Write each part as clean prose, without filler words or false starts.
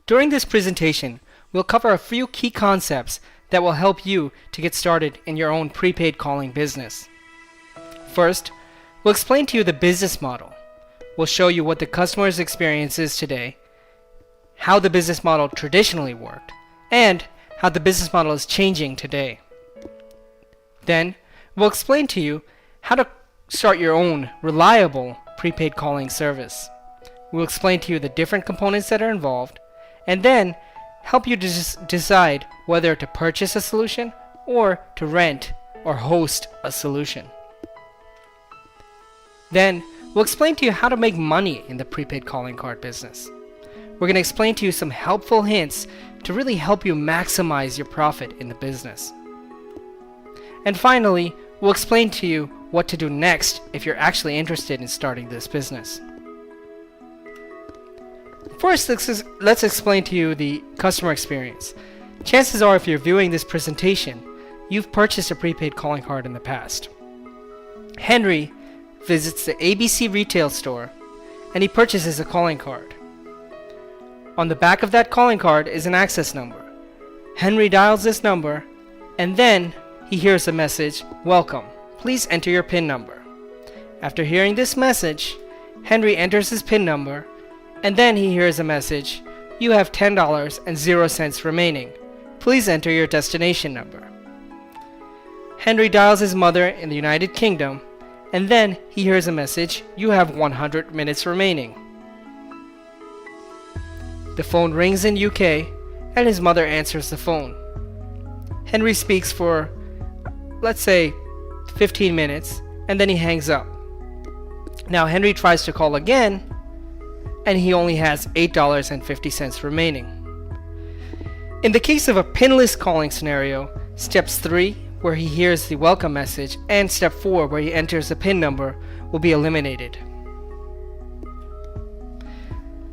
During this presentation, we'll cover a few key concepts that will help you to get started in your own prepaid calling business. First, we'll explain to you the business model. We'll show you what the customer's experience is today, how the business model traditionally worked, and how the business model is changing today. Then, we'll explain to you how to start your own reliable prepaid calling service. We'll explain to you the different components that are involved, and then help you to decide whether to purchase a solution or to rent or host a solution. Then, we'll explain to you how to make money in the prepaid calling card business. We're going to explain to you some helpful hints to really help you maximize your profit in the business. And finally, we'll explain to you what to do next if you're actually interested in starting this business. First, let's explain to you the customer experience. Chances are, if you're viewing this presentation, you've purchased a prepaid calling card in the past. Henry visits the ABC retail store and he purchases a calling card. On the back of that calling card is an access number. Henry dials this number and then he hears a message, "Welcome. Please enter your PIN number." After hearing this message, Henry enters his PIN number and then he hears a message, "You have $10.00 remaining. Please enter your destination number." Henry dials his mother in the United Kingdom and then he hears a message, "You have 100 minutes remaining." The phone rings in UK and his mother answers the phone. Henry speaks for, let's say, 15 minutes and then he hangs up. Now Henry tries to call again and he only has $8.50 remaining. In the case of a pinless calling scenario, steps 3, where he hears the welcome message, and step 4, where he enters the PIN number, will be eliminated.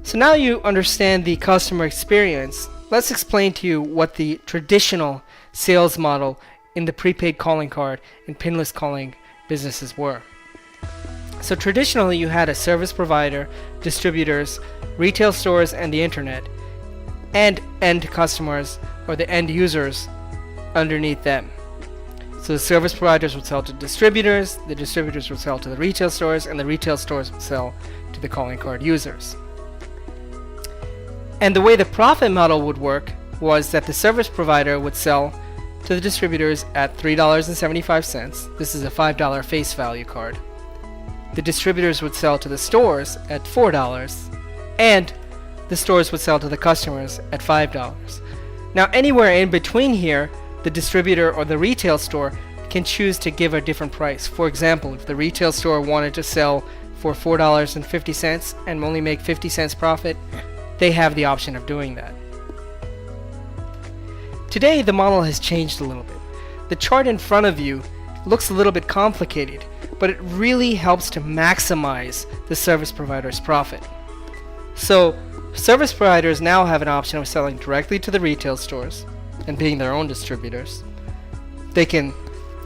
So now you understand the customer experience, let's explain to you what the traditional sales model in the prepaid calling card and pinless calling businesses were. So traditionally you had a service provider, distributors, retail stores, and the internet, and end customers or the end users underneath them. So the service providers would sell to distributors, the distributors would sell to the retail stores, and the retail stores would sell to the calling card users. And the way the profit model would work was that the service provider would sell to the distributors at $3.75. This is a $5 face value card. The distributors would sell to the stores at $4, and the stores would sell to the customers at $5. Now anywhere in between here, the distributor or the retail store can choose to give a different price. For example, if the retail store wanted to sell for $4.50 and only make 50 cents profit, they have the option of doing that. Today the model has changed a little bit. The chart in front of you looks a little bit complicated, but it really helps to maximize the service provider's profit. So service providers now have an option of selling directly to the retail stores and being their own distributors. They can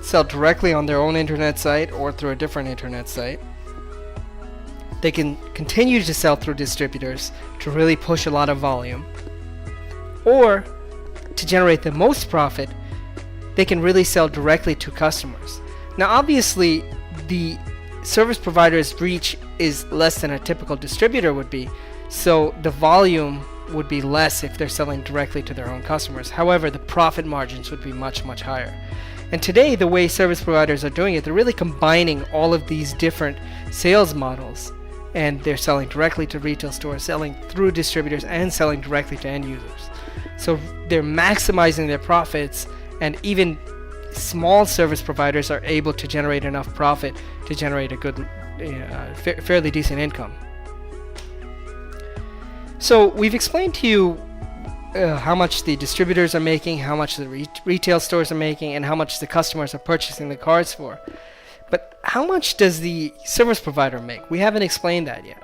sell directly on their own internet site or through a different internet site. They can continue to sell through distributors to really push a lot of volume. Or to generate the most profit, they can really sell directly to customers. Now obviously the service provider's reach is less than a typical distributor would be, so the volume would be less if they're selling directly to their own customers. However, the profit margins would be much, much higher. And today the way service providers are doing it, they're really combining all of these different sales models, and they're selling directly to retail stores, selling through distributors, and selling directly to end users. So they're maximizing their profits, and even small service providers are able to generate enough profit to generate a good, fairly decent income. So we've explained to you how much the distributors are making, how much the retail stores are making, and how much the customers are purchasing the cards for. But how much does the service provider make? We haven't explained that yet.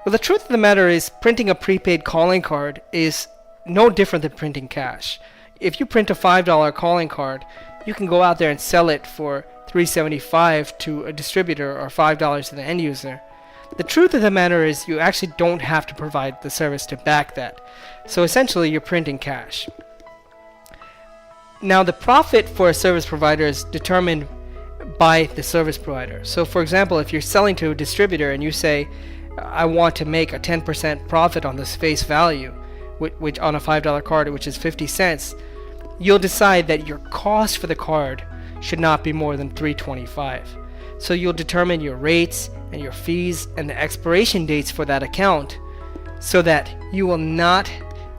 Well, the truth of the matter is printing a prepaid calling card is no different than printing cash. If you print a $5 calling card, you can go out there and sell it for $3.75 to a distributor or $5 to the end user. The truth of the matter is you actually don't have to provide the service to back that. So essentially you're printing cash. Now the profit for a service provider is determined by the service provider. So for example, if you're selling to a distributor and you say, I want to make a 10% profit on this face value, which on a $5 card, which is 50 cents, you'll decide that your cost for the card should not be more than $3.25. So you'll determine your rates and your fees and the expiration dates for that account so that you will not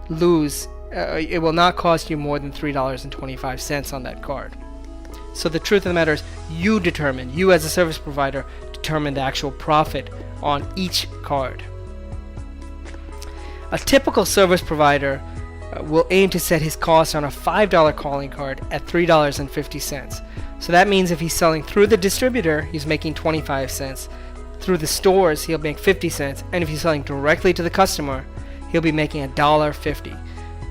lose, it will not cost you more than $3.25 on that card. So the truth of the matter is you as a service provider determine the actual profit on each card. A typical service provider will aim to set his cost on a $5 calling card at $3.50. So that means if he's selling through the distributor, he's making 25 cents. Through the stores, he'll make 50 cents. And if he's selling directly to the customer, he'll be making $1.50.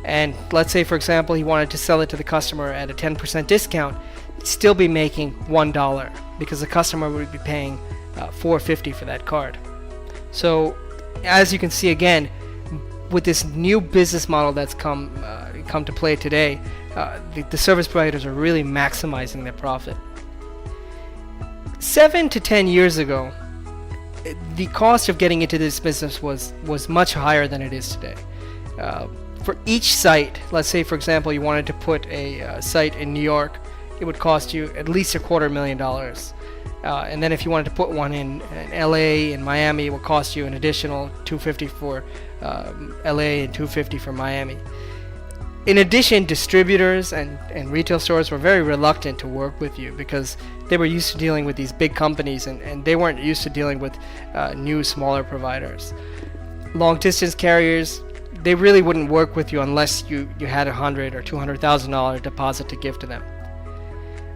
And let's say, for example, he wanted to sell it to the customer at a 10% discount, he'd still be making $1 because the customer would be paying $4.50 for that card. So as you can see again, with this new business model that's come to play today, the service providers are really maximizing their profit. 7 to 10 years ago, the cost of getting into this business was much higher than it is today. For each site, let's say for example you wanted to put a site in New York, it would cost you at least $250,000. And then if you wanted to put one in LA and Miami, it would cost you an additional $250 for LA and $250 for Miami. In addition, distributors and retail stores were very reluctant to work with you because they were used to dealing with these big companies and they weren't used to dealing with new, smaller providers. Long distance carriers, they really wouldn't work with you unless you had $100,000 or $200,000 deposit to give to them.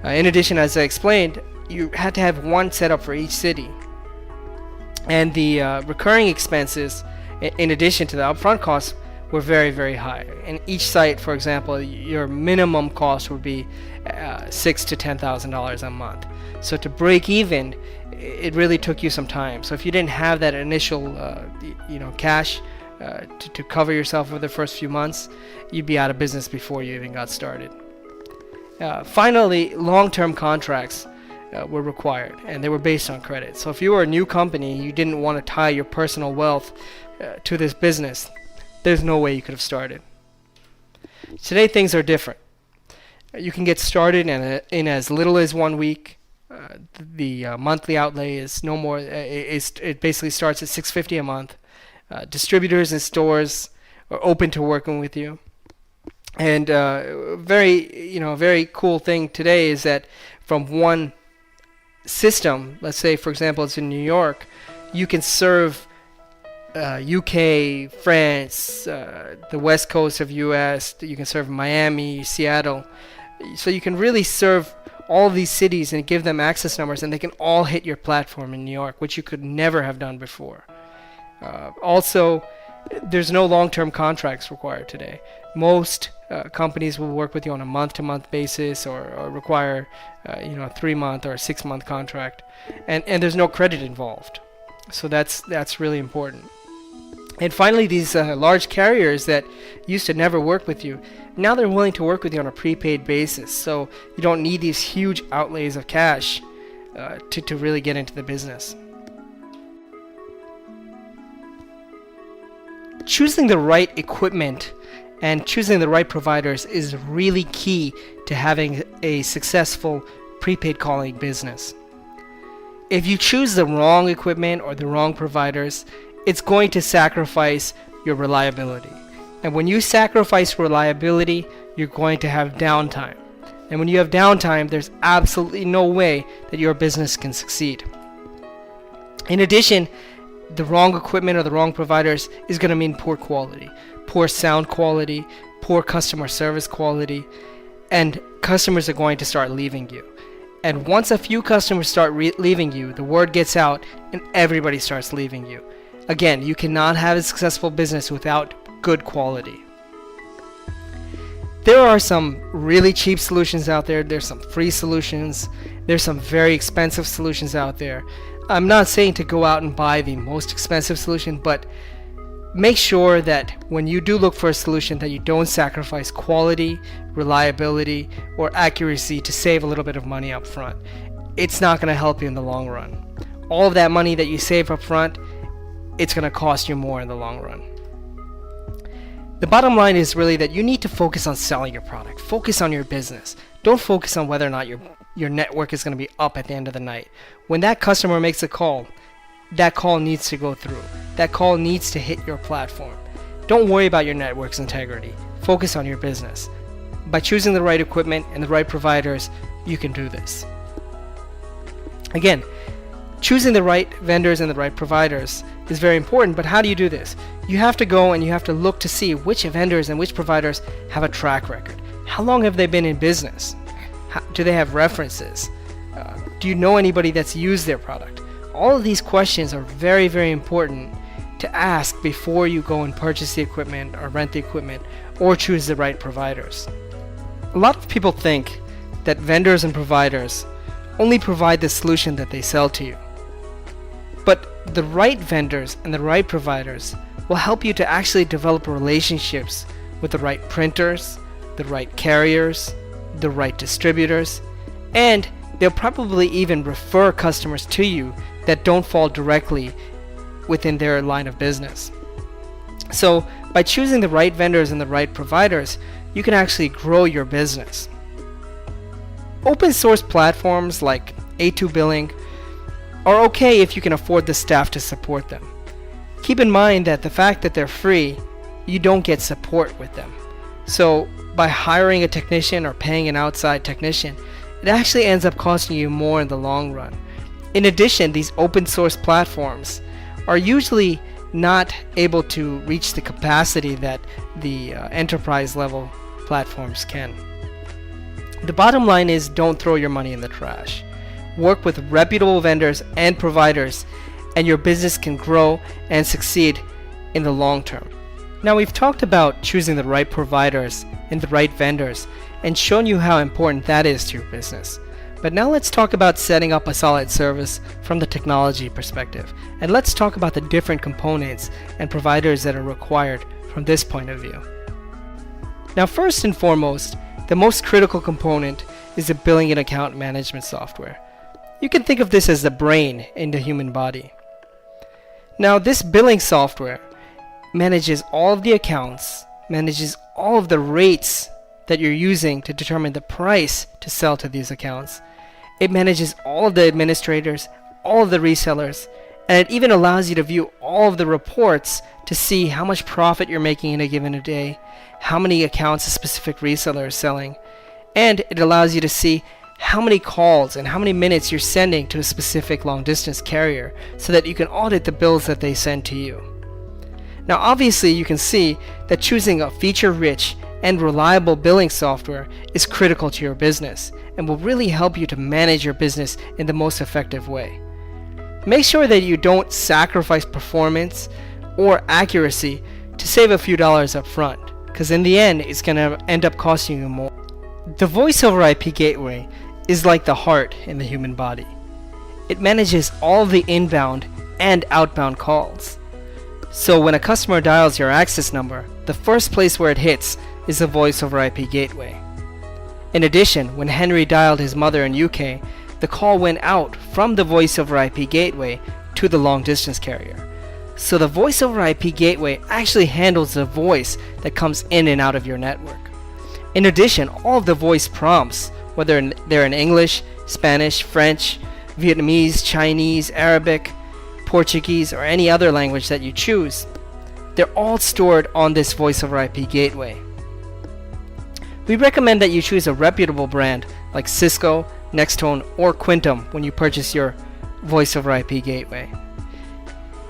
In addition, as I explained, you had to have one setup for each city. And the recurring expenses, in addition to the upfront costs, were very, very high. And each site, for example, your minimum cost would be $6,000 to $10,000 a month. So to break even, it really took you some time. So if you didn't have that initial cash to cover yourself for the first few months, you'd be out of business before you even got started. Finally, long-term contracts were required, and they were based on credit. So if you were a new company, you didn't want to tie your personal wealth to this business, there's no way you could have started. Today things are different. You can get started in as little as 1 week. The monthly outlay is no more. It basically starts at $650 a month. Distributors and stores are open to working with you. And very cool thing today is that from one system, let's say for example it's in New York, you can serve UK, France, the west coast of US, you can serve Miami, Seattle. So you can really serve all these cities and give them access numbers, and they can all hit your platform in New York, which you could never have done before. Also, there's no long-term contracts required today. Most companies will work with you on a month-to-month basis or require a 3-month or a 6-month contract, and there's no credit involved. So that's really important. And finally, these large carriers that used to never work with you, now they're willing to work with you on a prepaid basis. So you don't need these huge outlays of cash to really get into the business. Choosing the right equipment and choosing the right providers is really key to having a successful prepaid calling business. If you choose the wrong equipment or the wrong providers, it's going to sacrifice your reliability. And when you sacrifice reliability, you're going to have downtime. And when you have downtime, there's absolutely no way that your business can succeed. In addition, the wrong equipment or the wrong providers is going to mean poor quality, poor sound quality, poor customer service quality, and customers are going to start leaving you. And once a few customers start leaving you, the word gets out and everybody starts leaving you. Again, you cannot have a successful business without good quality. There are some really cheap solutions out there. There's some free solutions. There's some very expensive solutions out there. I'm not saying to go out and buy the most expensive solution, but make sure that when you do look for a solution that you don't sacrifice quality, reliability, or accuracy to save a little bit of money up front. It's not going to help you in the long run. All of that money that you save up front, it's going to cost you more in the long run. The bottom line is really that you need to focus on selling your product. Focus on your business. Don't focus on whether or not your network is going to be up at the end of the night. When that customer makes a call, that call needs to go through. That call needs to hit your platform. Don't worry about your network's integrity. Focus on your business. By choosing the right equipment and the right providers, you can do this. Again, choosing the right vendors and the right providers is very important, but how do you do this? You have to go and you have to look to see which vendors and which providers have a track record. How long have they been in business? Do they have references? Do you know anybody that's used their product? All of these questions are very, very important to ask before you go and purchase the equipment or rent the equipment or choose the right providers. A lot of people think that vendors and providers only provide the solution that they sell to you. But the right vendors and the right providers will help you to actually develop relationships with the right printers, the right carriers, the right distributors, and they'll probably even refer customers to you that don't fall directly within their line of business. So by choosing the right vendors and the right providers, you can actually grow your business. Open source platforms like A2 Billing are okay if you can afford the staff to support them. Keep in mind that the fact that they're free, you don't get support with them. So by hiring a technician or paying an outside technician, it actually ends up costing you more in the long run. In addition, these open source platforms are usually not able to reach the capacity that the enterprise level platforms can. The bottom line is, don't throw your money in the trash. Work with reputable vendors and providers, and your business can grow and succeed in the long term. Now, we've talked about choosing the right providers and the right vendors and shown you how important that is to your business. But now let's talk about setting up a solid service from the technology perspective. And let's talk about the different components and providers that are required from this point of view. Now, first and foremost, the most critical component is the billing and account management software. You can think of this as the brain in the human body. Now, this billing software manages all of the accounts, manages all of the rates that you're using to determine the price to sell to these accounts. It manages all of the administrators, all of the resellers, and it even allows you to view all of the reports to see how much profit you're making in a given day, how many accounts a specific reseller is selling, and it allows you to see how many calls and how many minutes you're sending to a specific long distance carrier so that you can audit the bills that they send to you. Now, obviously, you can see that choosing a feature-rich and reliable billing software is critical to your business and will really help you to manage your business in the most effective way. Make sure that you don't sacrifice performance or accuracy to save a few dollars up front, because in the end, it's going to end up costing you more. The voice over IP gateway is like the heart in the human body. It manages all of the inbound and outbound calls. So when a customer dials your access number, the first place where it hits is the voice over IP gateway. In addition, when Henry dialed his mother in UK, the call went out from the voice over IP gateway to the long distance carrier. So the voice over IP gateway actually handles the voice that comes in and out of your network. In addition, all of the voice prompts, whether they're in English, Spanish, French, Vietnamese, Chinese, Arabic, Portuguese, or any other language that you choose, they're all stored on this voice over IP gateway. We recommend that you choose a reputable brand like Cisco, Nextone, or Quintum when you purchase your voice over IP gateway.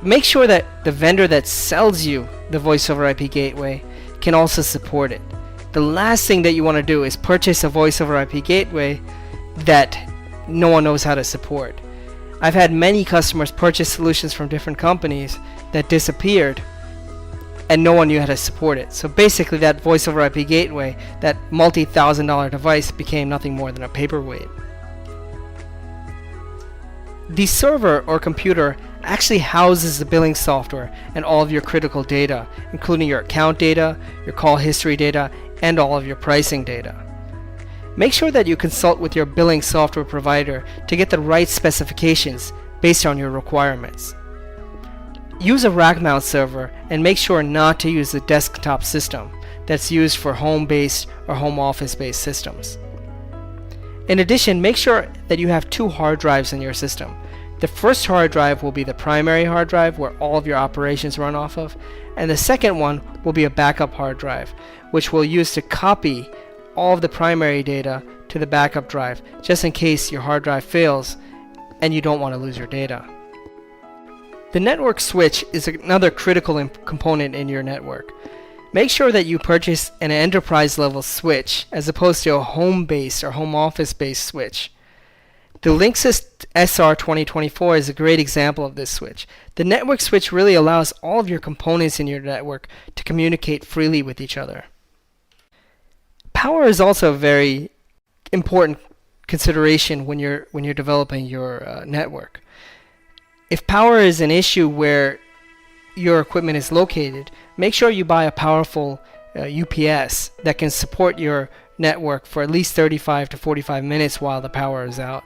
Make sure that the vendor that sells you the voice over IP gateway can also support it. The last thing that you want to do is purchase a voice over IP gateway that no one knows how to support. I've had many customers purchase solutions from different companies that disappeared and no one knew how to support it. So basically that voice over IP gateway, that multi-$1,000 device, became nothing more than a paperweight. The server or computer actually houses the billing software and all of your critical data, including your account data, your call history data, and all of your pricing data. Make sure that you consult with your billing software provider to get the right specifications based on your requirements. Use a rack mount server and make sure not to use the desktop system that's used for home-based or home office-based systems. In addition, make sure that you have 2 hard drives in your system. The first hard drive will be the primary hard drive where all of your operations run off of, and the second one will be a backup hard drive, which we'll use to copy all of the primary data to the backup drive, just in case your hard drive fails and you don't want to lose your data. The network switch is another critical component in your network. Make sure that you purchase an enterprise level switch as opposed to a home-based or home office-based switch. The Linksys SR2024 is a great example of this switch. The network switch really allows all of your components in your network to communicate freely with each other. Power is also a very important consideration when you're developing your network. If power is an issue where your equipment is located, make sure you buy a powerful UPS that can support your network for at least 35 to 45 minutes while the power is out.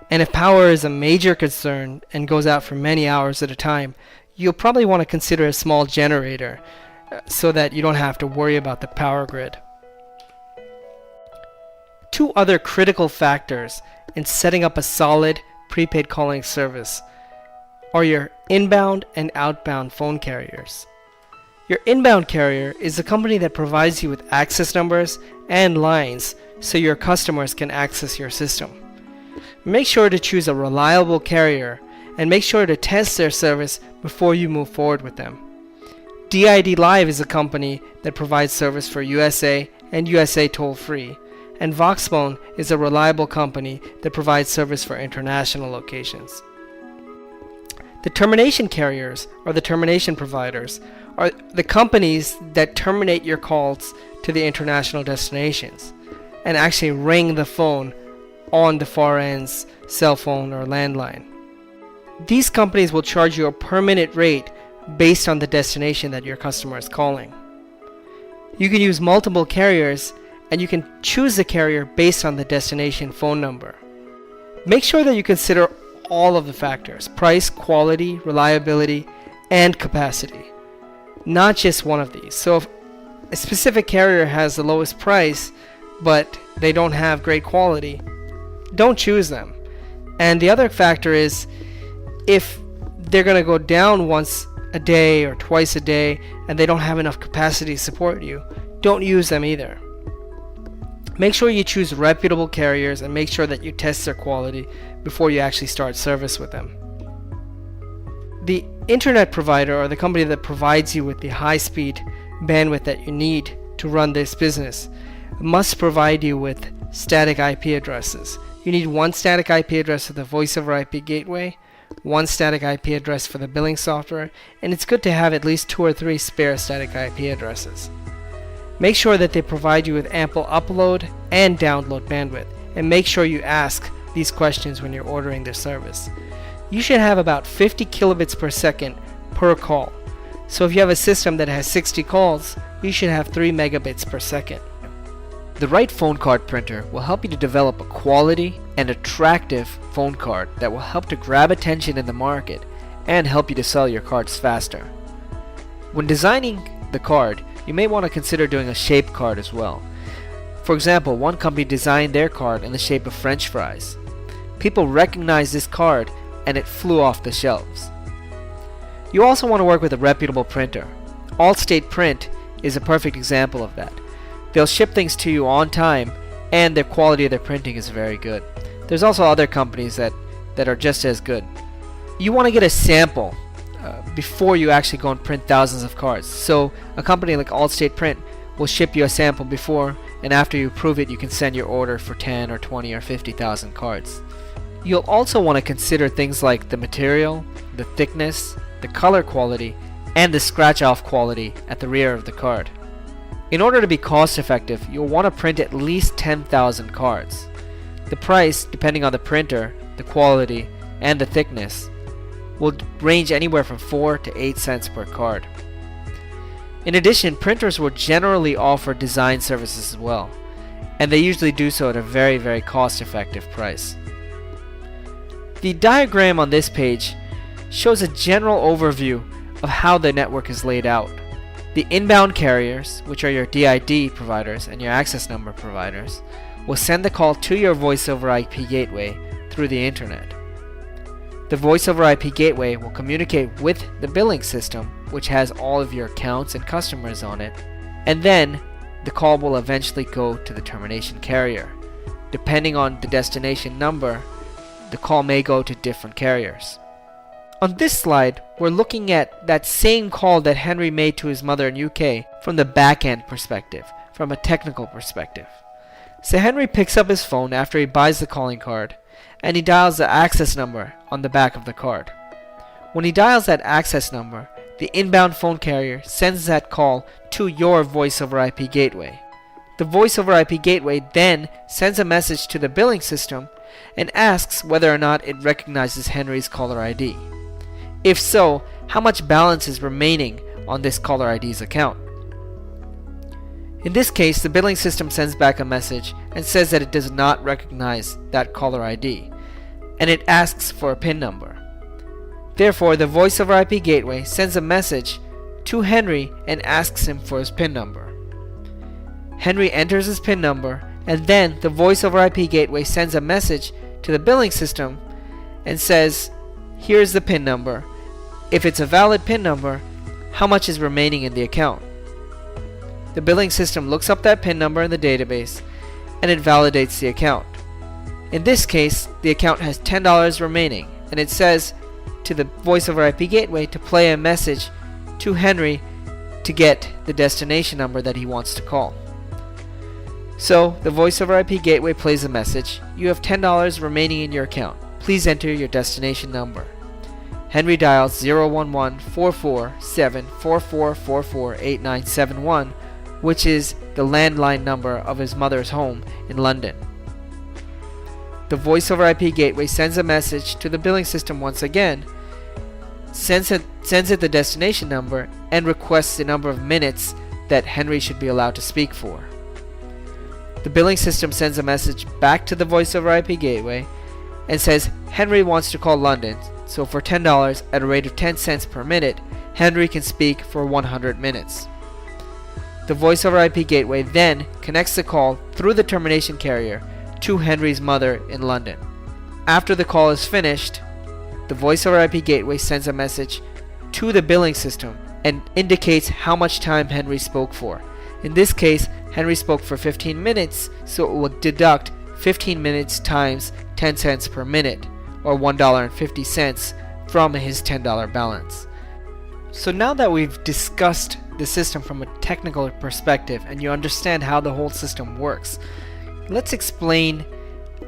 And if power is a major concern and goes out for many hours at a time, you'll probably want to consider a small generator so that you don't have to worry about the power grid. 2 other critical factors in setting up a solid prepaid calling service are your inbound and outbound phone carriers. Your inbound carrier is a company that provides you with access numbers and lines so your customers can access your system. Make sure to choose a reliable carrier and make sure to test their service before you move forward with them. DID Live is a company that provides service for USA and USA toll-free, and Voxbone is a reliable company that provides service for international locations. The termination carriers, or the termination providers, are the companies that terminate your calls to the international destinations and actually ring the phone on the far end's cell phone or landline. These companies will charge you a per minute rate based on the destination that your customer is calling. You can use multiple carriers and you can choose the carrier based on the destination phone number. Make sure that you consider all of the factors: price, quality, reliability, and capacity. Not just one of these. So if a specific carrier has the lowest price, but they don't have great quality, don't choose them. And the other factor is if they're going to go down once a day or twice a day and they don't have enough capacity to support you, don't use them either. Make sure you choose reputable carriers and make sure that you test their quality before you actually start service with them. The internet provider, or the company that provides you with the high-speed bandwidth that you need to run this business, must provide you with static IP addresses. You need one static IP address for the voice over IP gateway, one static IP address for the billing software, and it's good to have at least 2 or 3 spare static IP addresses. Make sure that they provide you with ample upload and download bandwidth, and make sure you ask these questions when you're ordering their service. You should have about 50 kilobits per second per call. So if you have a system that has 60 calls, you should have 3 megabits per second. The right phone card printer will help you to develop a quality and attractive phone card that will help to grab attention in the market and help you to sell your cards faster. When designing the card, you may want to consider doing a shape card as well. For example, one company designed their card in the shape of French fries. People recognized this card and it flew off the shelves. You also want to work with a reputable printer. Allstate Print is a perfect example of that. They'll ship things to you on time and the quality of their printing is very good. There's also other companies that are just as good. You want to get a sample before you actually go and print thousands of cards. So a company like Allstate Print will ship you a sample before, and after you approve it, you can send your order for 10 or 20 or 50,000 cards. You'll also want to consider things like the material, the thickness, the color quality, and the scratch-off quality at the rear of the card. In order to be cost effective, you'll want to print at least 10,000 cards. The price, depending on the printer, the quality, and the thickness will range anywhere from 4 to 8 cents per card. In addition, printers will generally offer design services as well, and they usually do so at a very cost-effective price. The diagram on this page shows a general overview of how the network is laid out. The inbound carriers, which are your DID providers and your access number providers, will send the call to your voice over IP gateway through the internet. The voice over IP gateway will communicate with the billing system, which has all of your accounts and customers on it, and then the call will eventually go to the termination carrier. Depending on the destination number, the call may go to different carriers. On this slide, we're looking at that same call that Henry made to his mother in UK from the back-end perspective, from a technical perspective. So Henry picks up his phone after he buys the calling card, and he dials the access number on the back of the card. When he dials that access number, the inbound phone carrier sends that call to your voice over IP gateway. The voice over IP gateway then sends a message to the billing system and asks whether or not it recognizes Henry's caller ID. If so, how much balance is remaining on this caller ID's account. In this case, the billing system sends back a message and says that it does not recognize that caller ID, and it asks for a PIN number. Therefore, the voice over IP gateway sends a message to Henry and asks him for his PIN number. Henry enters his PIN number, and then the voice over IP gateway sends a message to the billing system and says, here's the PIN number. If it's a valid PIN number, how much is remaining in the account? The billing system looks up that PIN number in the database and it validates the account. In this case, the account has $10 remaining, and it says to the voice over IP gateway to play a message to Henry to get the destination number that he wants to call. So the voice over IP gateway plays a message. You have $10 remaining in your account. Please enter your destination number. Henry dials 011-447-4444-8971, which is the landline number of his mother's home in London. The voice over IP gateway sends a message to the billing system once again, sends it the destination number, and requests the number of minutes that Henry should be allowed to speak for. The billing system sends a message back to the voice over IP gateway and says Henry wants to call London, so for $10 at a rate of 10 cents per minute, Henry can speak for 100 minutes. The voice over IP gateway then connects the call through the termination carrier to Henry's mother in London. After the call is finished, the voice over IP gateway sends a message to the billing system and indicates how much time Henry spoke for. In this case, Henry spoke for 15 minutes, so it will deduct 15 minutes times 10 cents per minute, or $1.50 from his $10 balance. So now that we've discussed the system from a technical perspective and you understand how the whole system works, let's explain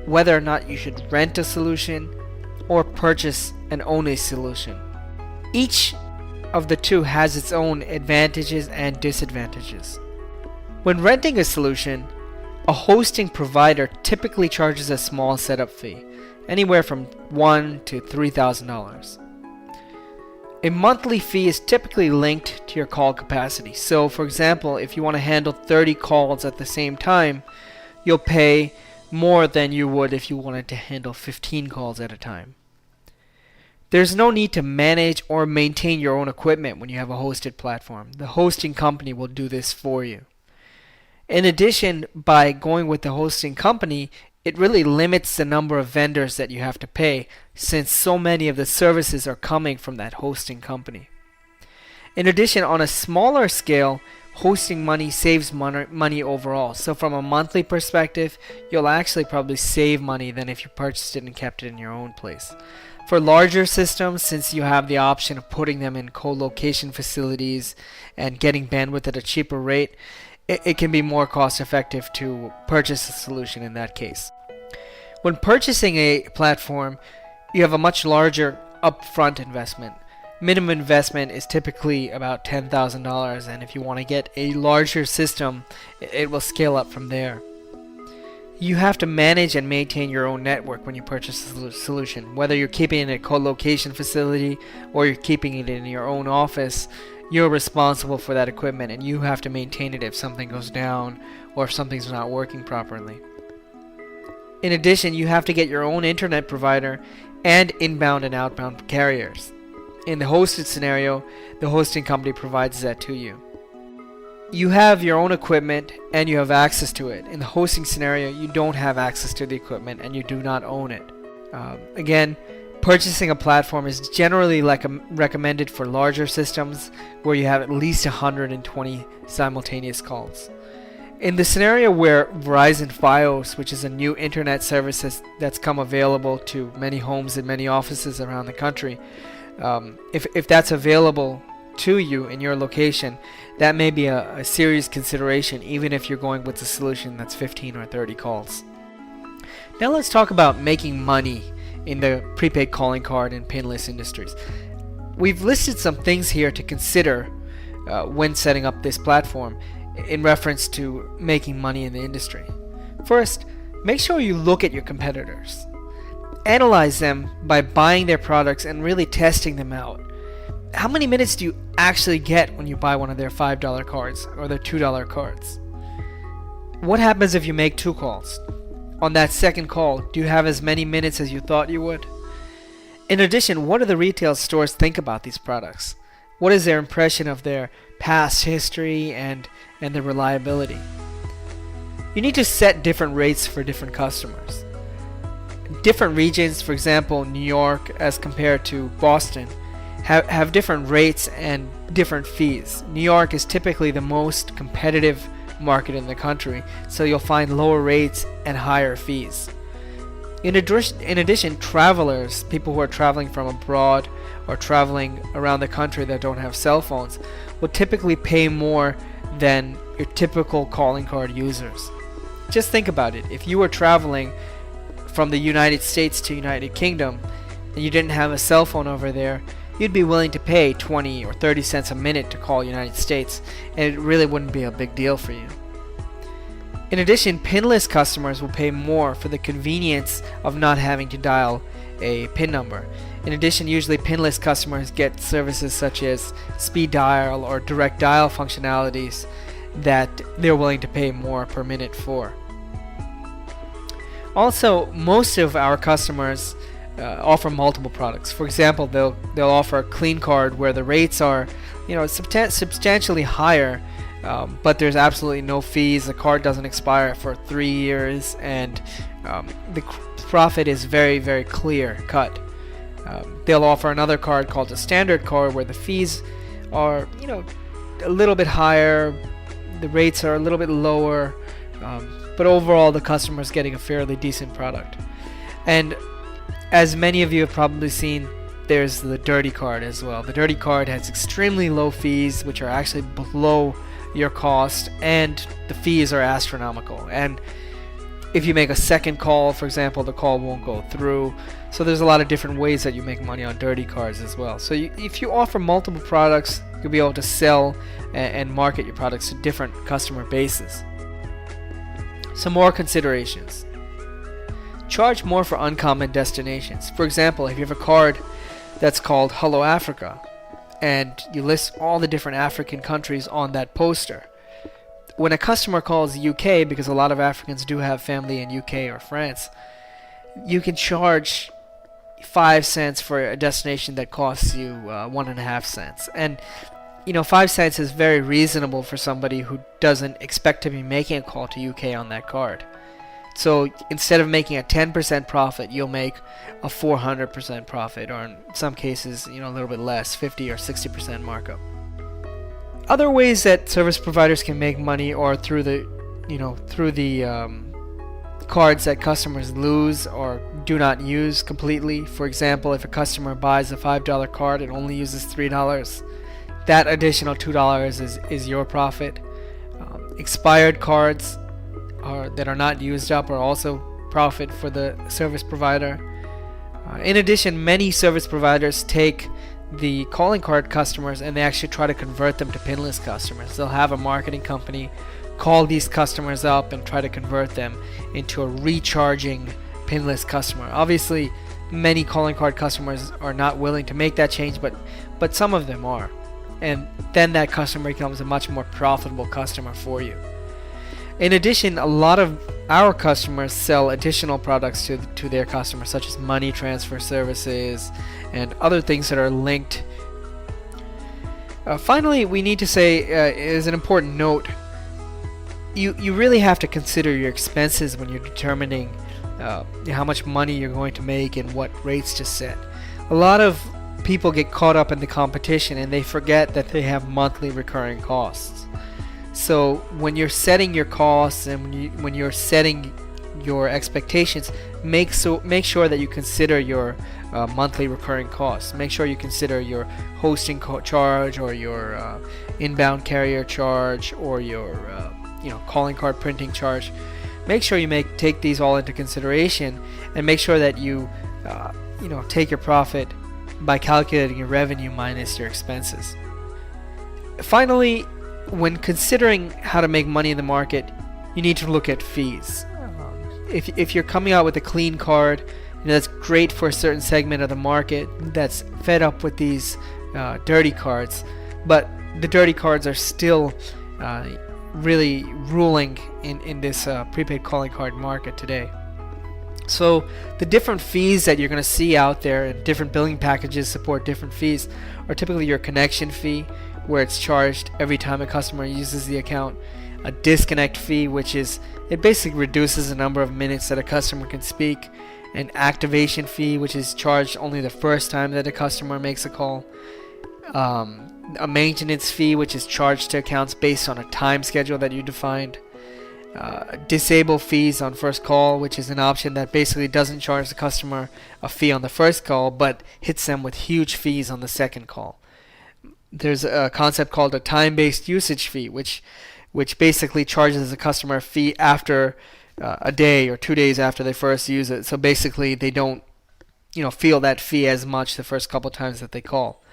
whether or not you should rent a solution or purchase and own a solution. Each of the two has its own advantages and disadvantages. When renting a solution, a hosting provider typically charges a small setup fee, anywhere from $1,000 to $3,000. A monthly fee is typically linked to your call capacity. So for example, if you want to handle 30 calls at the same time, you'll pay more than you would if you wanted to handle 15 calls at a time. There's no need to manage or maintain your own equipment when you have a hosted platform. The hosting company will do this for you. In addition, by going with the hosting company, it really limits the number of vendors that you have to pay, since so many of the services are coming from that hosting company. In addition, on a smaller scale, hosting money saves money overall. So from a monthly perspective, you'll actually probably save money than if you purchased it and kept it in your own place. For larger systems, since you have the option of putting them in co-location facilities and getting bandwidth at a cheaper rate, it can be more cost effective to purchase a solution in that case. When purchasing a platform, you have a much larger upfront investment. Minimum investment is typically about $10,000, and if you want to get a larger system, it will scale up from there. You have to manage and maintain your own network when you purchase a solution. Whether you're keeping it in a co-location facility or you're keeping it in your own office, you're responsible for that equipment and you have to maintain it if something goes down or if something's not working properly. In addition, you have to get your own internet provider and inbound and outbound carriers. In the hosted scenario, the hosting company provides that to you. You have your own equipment and you have access to it. In the hosting scenario, you don't have access to the equipment and you do not own it. Again, purchasing a platform is generally recommended for larger systems where you have at least 120 simultaneous calls. In the scenario where Verizon Fios, which is a new internet service that's come available to many homes and many offices around the country, if that's available to you in your location, that may be a serious consideration, even if you're going with a solution that's 15 or 30 calls. Now let's talk about making money in the prepaid calling card and pinless industries. We've listed some things here to consider when setting up this platform in reference to making money in the industry. First, make sure you look at your competitors. Analyze them by buying their products and really testing them out. How many minutes do you actually get when you buy one of their $5 cards or their $2 cards? What happens if you make 2 calls? On that second call, do you have as many minutes as you thought you would? In addition, what do the retail stores think about these products? What is their impression of their past history and the reliability? You need to set different rates for different customers. Different regions, for example, New York as compared to Boston, have different rates and different fees. New York is typically the most competitive market in the country, so you'll find lower rates and higher fees. In addition, travelers, people who are traveling from abroad or traveling around the country that don't have cell phones, will typically pay more than your typical calling card users. Just think about it. If you were traveling from the United States to United Kingdom and you didn't have a cell phone over there, you'd be willing to pay 20 or 30 cents a minute to call United States, and it really wouldn't be a big deal for you. In addition, pinless customers will pay more for the convenience of not having to dial a PIN number. In addition, usually pinless customers get services such as speed dial or direct dial functionalities that they're willing to pay more per minute for. Also, most of our customers offer multiple products. For example, they'll offer a clean card where the rates are, substantially higher, but there's absolutely no fees. The card doesn't expire for 3 years, and the profit is very, very clear cut. They'll offer another card called a standard card where the fees are, a little bit higher, the rates are a little bit lower, but overall the customer's getting a fairly decent product. And as many of you have probably seen, there's the dirty card as well. The dirty card has extremely low fees, which are actually below your cost, and the fees are astronomical. And if you make a second call, for example, the call won't go through. So there's a lot of different ways that you make money on dirty cards as well. So if you offer multiple products, you'll be able to sell and market your products to different customer bases. Some more considerations. Charge more for uncommon destinations. For example, if you have a card that's called Hello Africa and you list all the different African countries on that poster, when a customer calls UK, because a lot of Africans do have family in UK or France, you can charge 5 cents for a destination that costs you 1.5 cents. And 5 cents is very reasonable for somebody who doesn't expect to be making a call to UK on that card. So instead of making a 10% profit, you'll make a 400% profit, or in some cases, a little bit less, 50 or 60% markup. Other ways that service providers can make money are through the cards that customers lose or do not use completely. For example, if a customer buys a $5 card and only uses $3, that additional $2 is your profit. Expired cards that are not used up are also profit for the service provider. In addition, many service providers take the calling card customers and they actually try to convert them to pinless customers. They'll have a marketing company call these customers up and try to convert them into a recharging pinless customer. Obviously, many calling card customers are not willing to make that change, but some of them are. And then that customer becomes a much more profitable customer for you. In addition, a lot of our customers sell additional products to their customers, such as money transfer services and other things that are linked. Finally, we need to say, is an important note, you really have to consider your expenses when you're determining how much money you're going to make and what rates to set. A lot of people get caught up in the competition and they forget that they have monthly recurring costs. So when you're setting your costs and when you're setting your expectations, make sure that you consider your monthly recurring costs. Make sure you consider your hosting charge, or your inbound carrier charge, or your calling card printing charge. Make sure you take these all into consideration, and make sure that you take your profit by calculating your revenue minus your expenses. Finally, when considering how to make money in the market, you need to look at fees. If you're coming out with a clean card, that's great for a certain segment of the market that's fed up with these dirty cards, but the dirty cards are still really ruling in this prepaid calling card market today. So the different fees that you're going to see out there, and different billing packages support different fees, are typically your connection fee, where it's charged every time a customer uses the account, a disconnect fee, which is, it basically reduces the number of minutes that a customer can speak, an activation fee, which is charged only the first time that a customer makes a call, a maintenance fee, which is charged to accounts based on a time schedule that you defined, disable fees on first call, which is an option that basically doesn't charge the customer a fee on the first call but hits them with huge fees on the second call. There's a concept called a time-based usage fee, which basically charges the customer a fee after a day or 2 days after they first use it. So basically they don't feel that fee as much the first couple times that they call.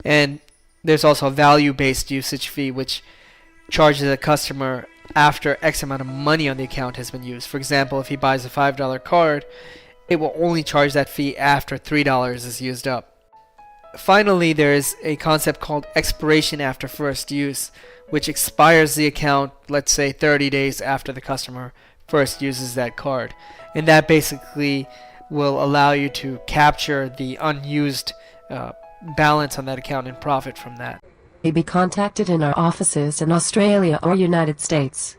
And there's also a value-based usage fee, which charges a customer after X amount of money on the account has been used. For example, if he buys a $5 card, it will only charge that fee after $3 is used up. Finally, there is a concept called expiration after first use, which expires the account, let's say 30 days after the customer first uses that card. And that basically will allow you to capture the unused balance on that account and profit from that. May be contacted in our offices in Australia or United States.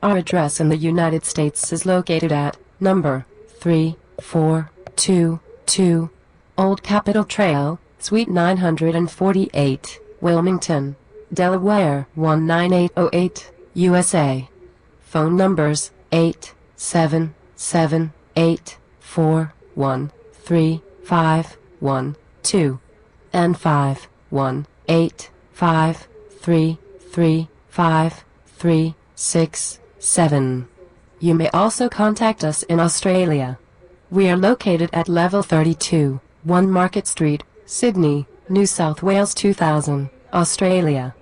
Our address in the United States is located at number 3422 Old Capitol Trail, Suite 948, Wilmington, Delaware 19808, USA. Phone numbers 877-841-3512 and 518-533-5367. You may also contact us in Australia. We are located at level 32, 1 Market Street, Sydney, New South Wales 2000, Australia.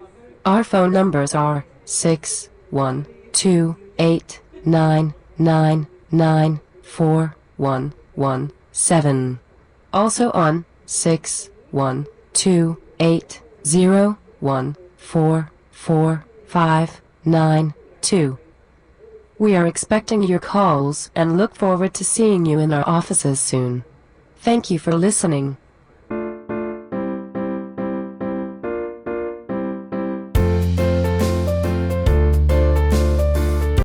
Our phone numbers are 612-899-4117. Also on 612-801-44592. We are expecting your calls and look forward to seeing you in our offices soon. Thank you for listening.